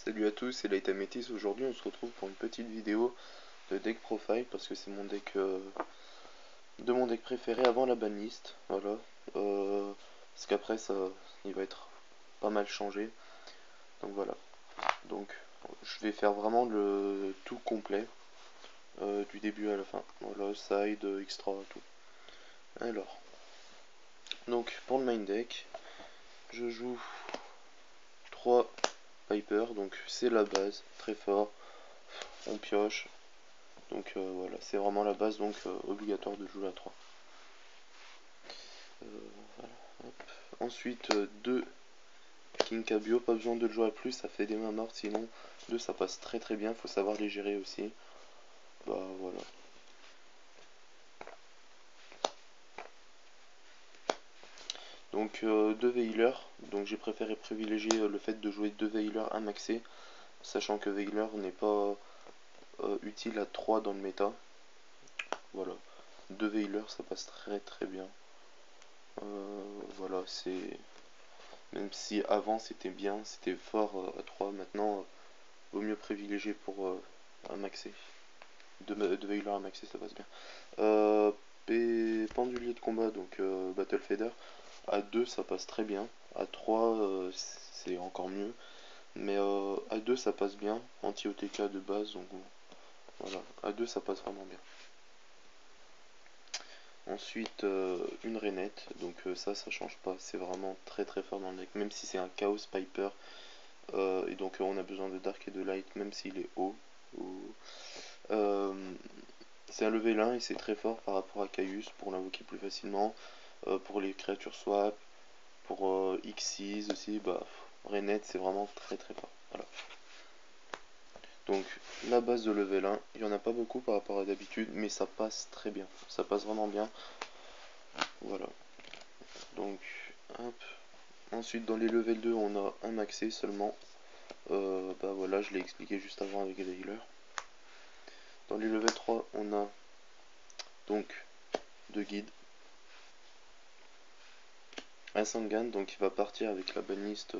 Salut à tous, c'est Light Amethyst. Aujourd'hui on se retrouve pour une petite vidéo de deck profile parce que c'est mon deck de mon deck préféré avant la banlist. Voilà. Parce qu'après ça il va être pas mal changé. Donc voilà. Donc je vais faire vraiment le tout complet du début à la fin. Voilà, side, extra, tout. Alors. Donc pour le main deck, je joue 3 Piper, donc c'est la base, très fort. On pioche. Donc voilà, c'est vraiment la base, donc obligatoire de jouer à 3. Voilà, hop. Ensuite, 2 King Cabio, pas besoin de le jouer à plus, ça fait des mains mortes, sinon 2 ça passe très très bien, faut savoir les gérer aussi. Bah voilà. Donc 2 Veiler, donc j'ai préféré privilégier le fait de jouer 2 Veiler à maxé, sachant que Veiler n'est pas utile à 3 dans le méta. Voilà, 2 Veiler ça passe très très bien. Voilà, c'est... Même si avant c'était bien, c'était fort à 3, maintenant vaut mieux privilégier pour un maxé. De Veiler à maxé, ça passe bien. Pendulier de combat, donc Battle Fader. À 2 ça passe très bien. À 3 c'est encore mieux. Mais à 2 ça passe bien. Anti-OTK de base, donc voilà. À 2 ça passe vraiment bien. Ensuite, une rainette, donc ça change pas, c'est vraiment très très fort dans le deck, même si c'est un Chaos Piper, et donc on a besoin de Dark et de Light, même s'il est haut. C'est un level 1 et c'est très fort par rapport à Caius pour l'invoquer plus facilement, pour les créatures swap, pour Xyz aussi, bah, rainette c'est vraiment très très fort. Voilà. Donc la base de level 1, il n'y en a pas beaucoup par rapport à d'habitude, mais ça passe très bien, ça passe vraiment bien. Voilà. Donc, hop. Ensuite, dans les level 2, on a un maxé seulement. Bah voilà, je l'ai expliqué juste avant avec les healers. Dans les level 3, on a donc 2 guides. Un Sangan, donc il va partir avec la banlist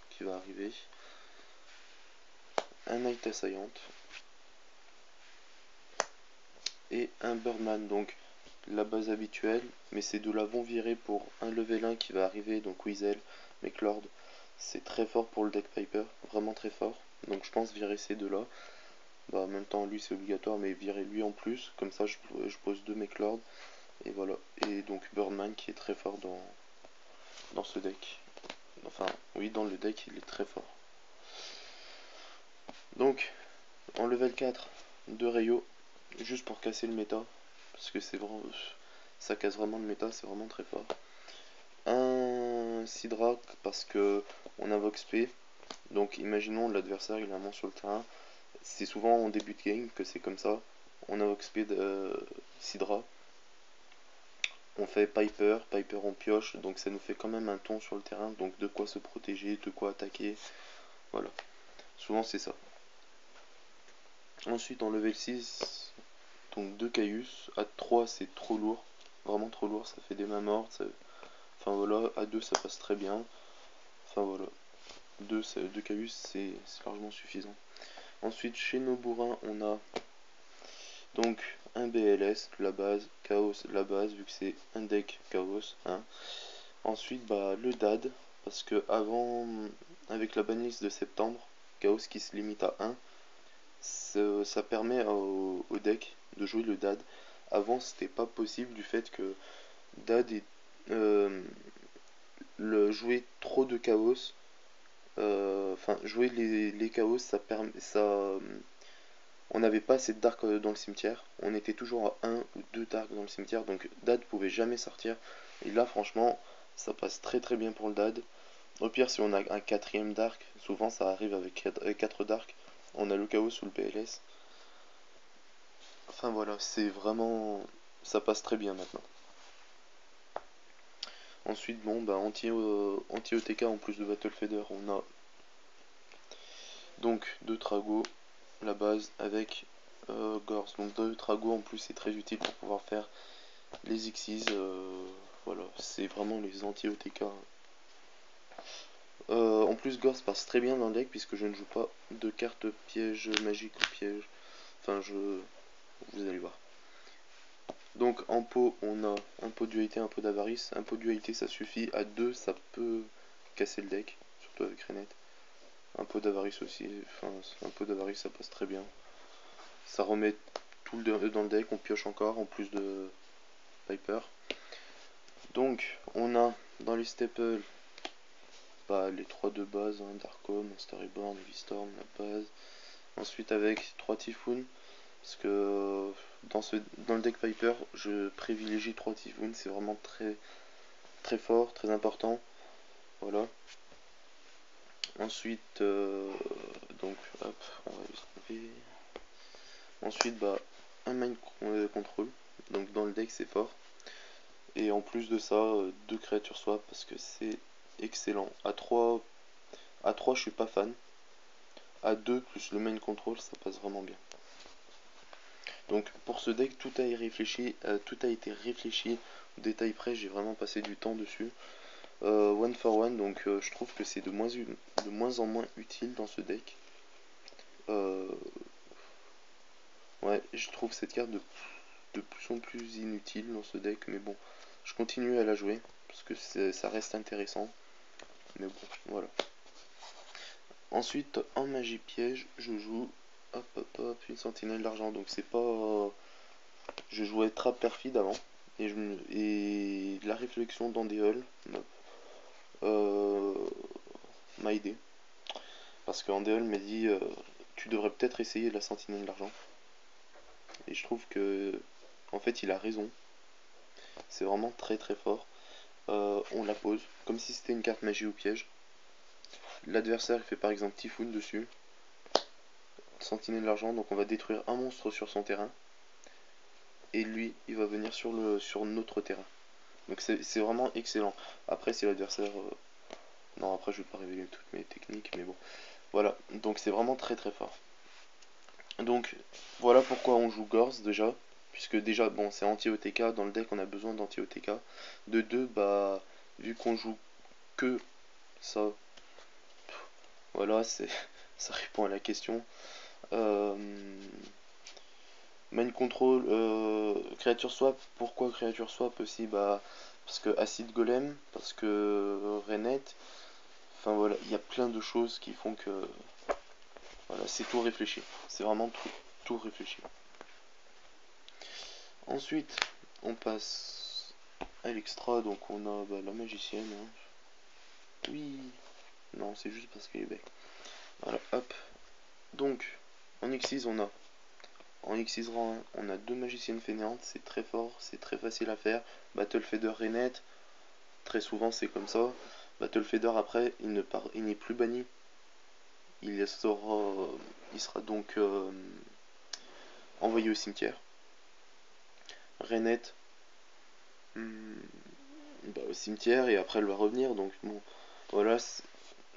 qui va arriver. Un Night Assaillant. Et un Birdman, donc la base habituelle, mais ces deux-là vont virer pour un level 1 qui va arriver, donc Weasel, McLord. C'est très fort pour le deck Piper, vraiment très fort. Donc je pense virer ces deux-là. Bah, en même temps, lui c'est obligatoire, mais virer lui en plus. Comme ça, je pose 2 McLord. Et voilà. Et donc Birdman qui est très fort dans ce deck. Enfin, oui, dans le deck, il est très fort. Donc, en level 4, 2 Rayo, juste pour casser le méta. Parce que c'est vraiment. Ça casse vraiment le méta, c'est vraiment très fort. Un Sidra, parce que on invoque SP. Donc, imaginons l'adversaire, il a un monstre sur le terrain. C'est souvent en début de game que c'est comme ça. On invoque Speed Sidra. On fait Piper, Piper on pioche, donc ça nous fait quand même un ton sur le terrain, donc de quoi se protéger, de quoi attaquer. Voilà. Souvent c'est ça. Ensuite en level 6, donc 2 Caius. À 3 c'est trop lourd. Vraiment trop lourd, ça fait des mains mortes. Ça... Enfin voilà, à 2 ça passe très bien. Enfin voilà. 2 Caius c'est largement suffisant. Ensuite chez nos bourrins on a donc un BLS, la base, Chaos, la base, vu que c'est un deck Chaos. Hein. Ensuite, bah, le DAD, parce que avant, avec la banlist de septembre, Chaos qui se limite à 1, ça permet au deck de jouer le DAD. Avant, c'était pas possible du fait que DAD est, jouer trop de Chaos, enfin, jouer les Chaos, ça permet, on n'avait pas assez de dark dans le cimetière. On était toujours à 1 ou 2 dark dans le cimetière. Donc Dad pouvait jamais sortir. Et là, franchement, ça passe très très bien pour le Dad. Au pire, si on a un quatrième dark, souvent ça arrive avec 4 dark. On a le chaos ou le PLS. Enfin voilà, c'est vraiment. Ça passe très bien maintenant. Ensuite, bon, bah, anti-OTK en plus de Battle Fader, on a donc 2 Trago, la base avec Gorse. Donc 2 Trago en plus, c'est très utile pour pouvoir faire les Xyz. Voilà, c'est vraiment les anti-OTK En plus, Gorz passe très bien dans le deck puisque je ne joue pas de cartes piège magique ou piège. Enfin, vous allez voir. Donc en pot, on a un pot de dualité, un pot d'avarice. Un pot de dualité, ça suffit. À 2, ça peut casser le deck, surtout avec Renette. Un pot d'avarice aussi. Enfin, un pot d'avarice, ça passe très bien. Ça remet tout dans le deck. On pioche encore en plus de Piper. Donc, on a dans les staples les 3 de base, hein, Darkholm, Monster Reborn, Storm, la base. Ensuite avec 3 Typhoon, parce que dans le deck Piper, je privilégie 3 Typhoon, c'est vraiment très fort, très important. Voilà. Ensuite, donc hop, on va estomper. Ensuite, un Mind Control, donc dans le deck c'est fort. Et en plus de ça, 2 créatures swap parce que c'est excellent. À 3, je suis pas fan. À 2 plus le main control, ça passe vraiment bien. Donc pour ce deck, tout a été réfléchi au détail près. J'ai vraiment passé du temps dessus. One for one, donc je trouve que c'est de moins en moins utile dans ce deck. Ouais, je trouve cette carte de plus en plus inutile dans ce deck, mais bon, je continue à la jouer parce que ça reste intéressant. Mais bon, voilà. Ensuite, en magie piège, je joue une sentinelle d'argent. Donc c'est pas. Je jouais trappe perfide avant. Et la réflexion d'Andéol m'a aidé. Parce qu'Andéol m'a dit tu devrais peut-être essayer la sentinelle d'argent. Et je trouve que. En fait, il a raison. C'est vraiment très fort. On la pose comme si c'était une carte magie ou piège. L'adversaire fait par exemple Typhoon dessus. Sentinelle d'argent, donc on va détruire un monstre sur son terrain. Et lui, il va venir sur notre terrain. Donc c'est vraiment excellent. Après, si l'adversaire... Non, après je vais pas révéler toutes mes techniques, mais bon. Voilà, donc c'est vraiment très fort. Donc voilà pourquoi on joue Gorz déjà. Puisque déjà, bon, c'est anti-OTK. Dans le deck, on a besoin d'anti-OTK. De 2, vu qu'on joue que ça, voilà, ça répond à la question. Main control, créature swap. Pourquoi créature swap aussi? Parce que acid golem, parce que Renette. Enfin voilà, il y a plein de choses qui font que voilà, c'est tout réfléchi. C'est vraiment tout réfléchi. Ensuite, on passe à l'extra, donc on a la magicienne. Hein. Oui, non, c'est juste parce qu'elle est belle. Voilà, hop. Donc, en X6, en X6 rang 1, on a 2 magiciennes fainéantes, c'est très fort, c'est très facile à faire. Battle Feather Renette, très souvent c'est comme ça. Battle Feather après, il n'est plus banni. Il sera donc envoyé au cimetière. Renette, au cimetière et après elle va revenir. Donc bon, voilà,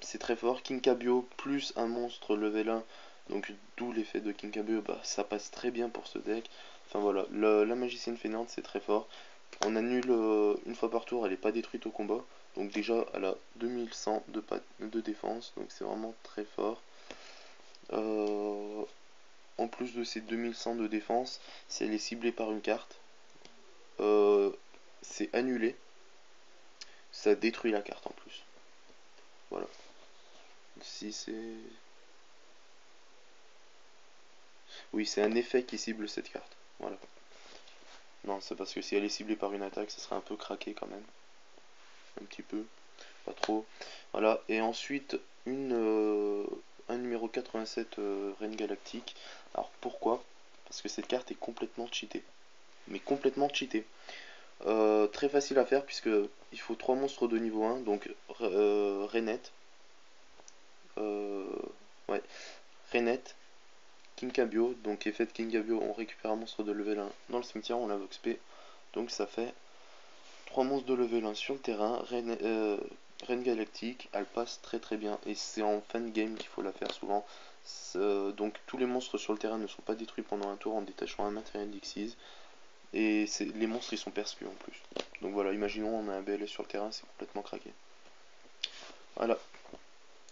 c'est très fort. Kinkabio plus un monstre level 1, donc d'où l'effet de Kinkabio, ça passe très bien pour ce deck. Enfin voilà, la magicienne fainéante c'est très fort. On annule une fois par tour, elle n'est pas détruite au combat. Donc déjà elle a 2100 de défense, donc c'est vraiment très fort. En plus de ces 2100 de défense, si elle est ciblée par une carte, c'est annulé. Ça détruit la carte en plus. Voilà. Si c'est... Oui, c'est un effet qui cible cette carte. Voilà. Non, c'est parce que si elle est ciblée par une attaque, ça serait un peu craqué quand même. Un petit peu. Pas trop. Voilà. Et ensuite, un numéro 87 Reine Galactique. Alors pourquoi? Parce que cette carte est complètement cheatée. Mais complètement cheatée. Très facile à faire puisque il faut 3 monstres de niveau 1. Donc Renette. Ouais. Renette. Kinkabio, donc effet de Kinkabio, on récupère un monstre de level 1 dans le cimetière, on l'invoque XP. Donc ça fait 3 monstres de level 1 sur le terrain. Reine Galactique, elle passe très bien. Et c'est en fin de game qu'il faut la faire souvent. Donc tous les monstres sur le terrain ne sont pas détruits pendant un tour en détachant un matériel d'X6. Et les monstres ils sont perçus en plus. Donc voilà, imaginons on a un BLS sur le terrain, c'est complètement craqué. Voilà.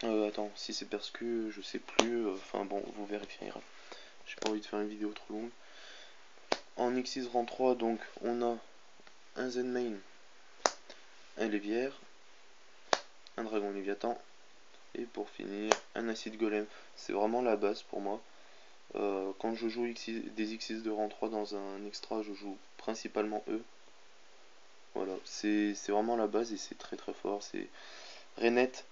Attends, si c'est parce que je sais plus, enfin bon, vous vérifierez. J'ai pas envie de faire une vidéo trop longue. En X6 rang 3, donc on a un Zenmain, un Léviaire, un Dragon Léviathan, et pour finir, un Acide Golem. C'est vraiment la base pour moi. Quand je joue des X6 de rang 3 dans un extra, je joue principalement eux. Voilà, c'est vraiment la base et c'est très très fort. C'est Renette,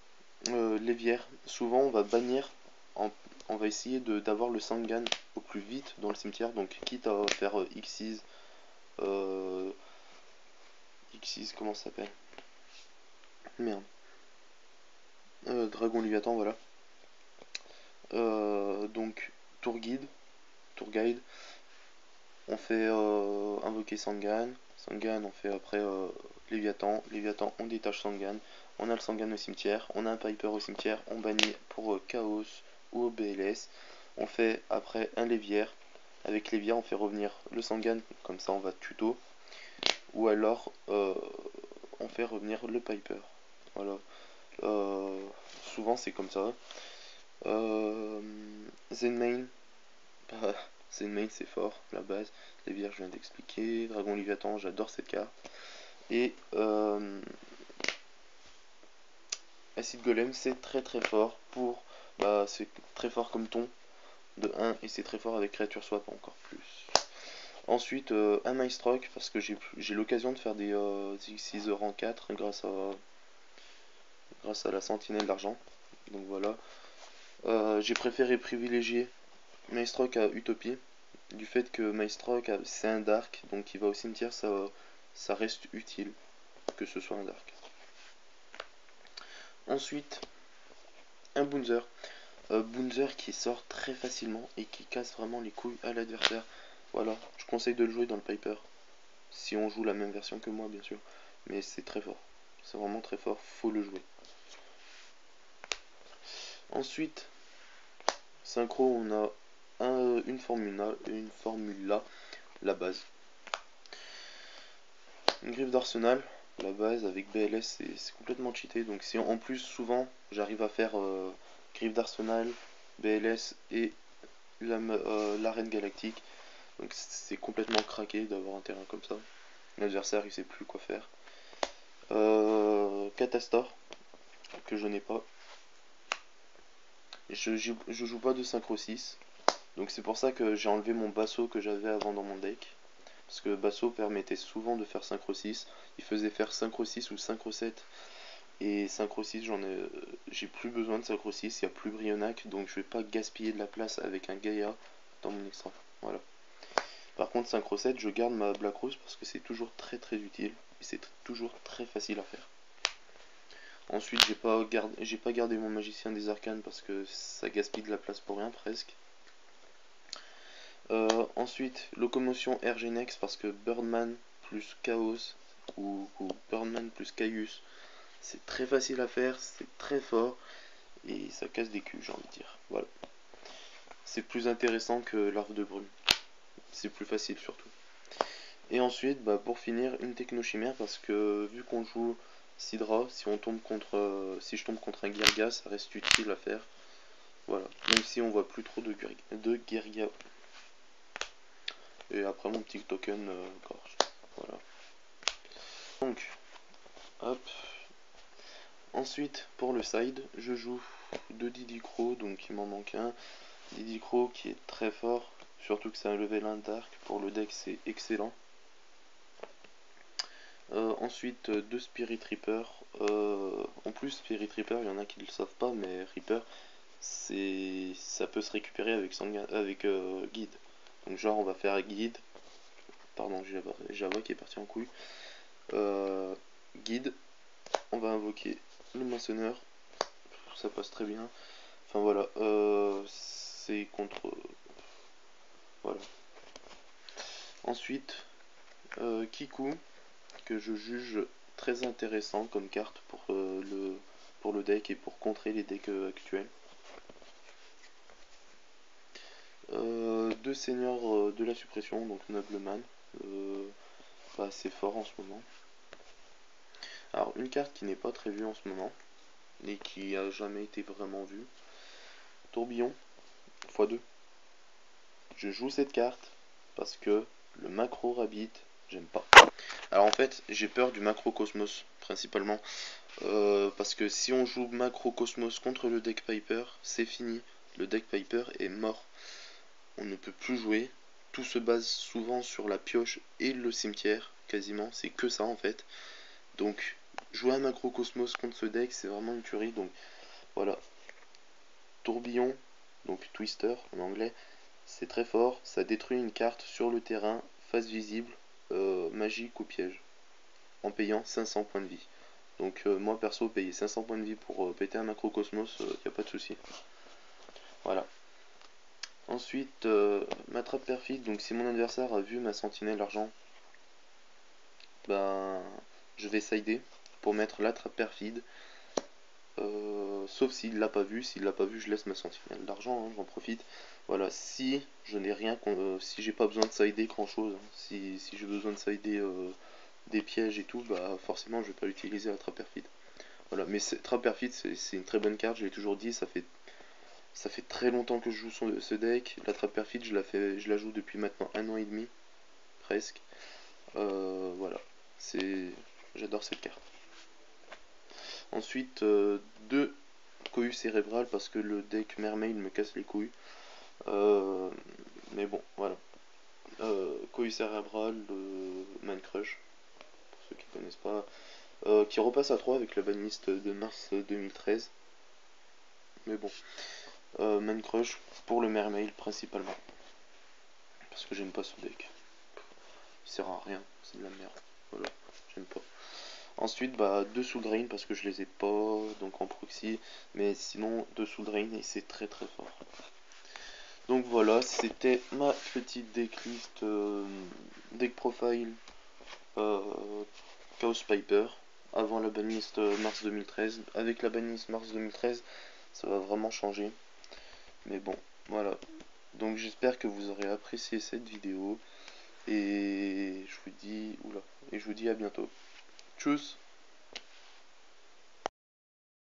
Léviaire. Souvent on va bannir, on va essayer d'avoir le Sangan au plus vite dans le cimetière. Donc quitte à faire X6, X6 comment ça s'appelle? Merde. Dragon Léviathan, voilà. Donc tour guide, on fait invoquer Sangan. Sangan, on fait après Léviathan. Léviathan, on détache Sangan. On a le Sangan au cimetière. On a un Piper au cimetière. On bannit pour Chaos ou au BLS. On fait après un Léviaire. Avec Léviaire, on fait revenir le Sangan. Comme ça, on va tuto. Ou alors, on fait revenir le Piper. Voilà. Euh, Souvent, c'est comme ça. Zenmain. Bah, Zenmain c'est fort, la base. Les vierges, je viens d'expliquer. Dragon Léviathan, j'adore cette carte. Et Acide Golem, c'est très très fort pour. Bah, c'est très fort comme ton de 1 et c'est très fort avec créature swap encore plus. Ensuite, un Maestroc parce que j'ai l'occasion de faire des X6 rang 4 grâce à la sentinelle d'argent. Donc voilà. J'ai préféré privilégier Maestroc à Utopie du fait que Maestroc c'est un dark, donc il va au cimetière, ça reste utile que ce soit un dark. Ensuite, un Bounzer. Bounzer qui sort très facilement et qui casse vraiment les couilles à l'adversaire. Voilà, je conseille de le jouer dans le Piper. Si on joue la même version que moi, bien sûr. Mais c'est très fort. C'est vraiment très fort, faut le jouer. Ensuite, synchro, on a une formula, la base. Une griffe d'arsenal, la base avec BLS c'est complètement cheaté. Donc si en plus souvent j'arrive à faire griffe d'arsenal, BLS et l'arène galactique, donc c'est complètement craqué d'avoir un terrain comme ça. L'adversaire il sait plus quoi faire. Catastor, que je n'ai pas. Je joue pas de synchro 6. Donc c'est pour ça que j'ai enlevé mon basso que j'avais avant dans mon deck. Parce que basso permettait souvent de faire synchro 6. Il faisait faire synchro 6 ou synchro 7. Et synchro 6, j'ai plus besoin de synchro 6, il n'y a plus Brionac, donc je vais pas gaspiller de la place avec un Gaïa dans mon extra. Voilà. Par contre, synchro 7, je garde ma Black Rose parce que c'est toujours très très utile. Et c'est toujours très facile à faire. Ensuite, j'ai pas gardé mon magicien des arcanes parce que ça gaspille de la place pour rien presque. Ensuite, locomotion Ergenex parce que Birdman plus Chaos ou Birdman plus Caius, c'est très facile à faire, c'est très fort et ça casse des culs, j'ai envie de dire. Voilà. C'est plus intéressant que l'arve de brume. C'est plus facile surtout. Et ensuite, bah, pour finir, une technochimère parce que vu qu'on joue Sidra, si je tombe contre un Girga, ça reste utile à faire. Voilà. Même si on voit plus trop de Girga. Et après mon petit token gorge. Voilà. Donc, hop. Ensuite, pour le side, je joue 2 Didicro, donc il m'en manque un. Didicro qui est très fort, surtout que c'est un level 1 dark. Pour le deck, c'est excellent. Ensuite, 2 Spirit Reaper. En plus, Spirit Reaper, il y en a qui ne le savent pas, mais Reaper, ça peut se récupérer avec Guide. Donc, genre, on va faire Guide. Pardon, Java qui est parti en couille. Guide, on va invoquer le moissonneur, ça passe très bien. Enfin voilà, c'est contre. Voilà. Ensuite, Kiku, que je juge très intéressant comme carte pour le deck et pour contrer les decks actuels. Deux seigneurs de la suppression, donc Nobleman, pas assez fort en ce moment. Alors, une carte qui n'est pas très vue en ce moment, et qui a jamais été vraiment vu. Tourbillon x2. Je joue cette carte parce que le macro rabbit, j'aime pas. Alors en fait, j'ai peur du macro cosmos principalement. Parce que si on joue macro cosmos contre le deck Piper, c'est fini. Le deck Piper est mort. On ne peut plus jouer. Tout se base souvent sur la pioche et le cimetière, quasiment. C'est que ça en fait. Donc, jouer un macro cosmos contre ce deck, c'est vraiment une tuerie. Donc, voilà. Tourbillon, donc Twister en anglais, c'est très fort. Ça détruit une carte sur le terrain, face visible, magique ou piège, en payant 500 points de vie. Donc, moi perso, payer 500 points de vie pour péter un macro cosmos, y a pas de souci. Voilà. Ensuite, ma trappe perfide. Donc, si mon adversaire a vu ma sentinelle argent, ben, je vais sider pour mettre la trappe perfide. Sauf s'il l'a pas vu. S'il l'a pas vu, je laisse ma sentinelle d'argent, hein, j'en profite. Voilà, si je n'ai rien, si j'ai pas besoin de sider grand chose, hein, si j'ai besoin de sider des pièges et tout, bah forcément je vais pas utiliser la trappe perfide. Voilà, mais trappe perfide c'est une très bonne carte, je l'ai toujours dit, ça fait très longtemps que je joue ce deck. La trappe perfide, je la joue depuis maintenant 1 an et demi, presque. Voilà, j'adore cette carte. Ensuite, deux cohue cérébrale parce que le deck Mermaid me casse les couilles. Mais bon, voilà. Cohue cérébrale, Man Crush, pour ceux qui connaissent pas. Qui repasse à 3 avec la banlist de mars 2013. Mais bon. Man Crush pour le Mermaid principalement. Parce que j'aime pas ce deck. Il sert à rien, c'est de la merde. Voilà, j'aime pas. Ensuite, bah, 2 Soul Drain parce que je les ai pas donc en proxy. Mais sinon, 2 Soul Drain et c'est très très fort. Donc voilà, c'était ma petite decklist deck profile Chaos Piper avant la banlist mars 2013. Avec la banlist mars 2013, ça va vraiment changer. Mais bon, voilà. Donc j'espère que vous aurez apprécié cette vidéo et je vous dis à bientôt. Tchuss.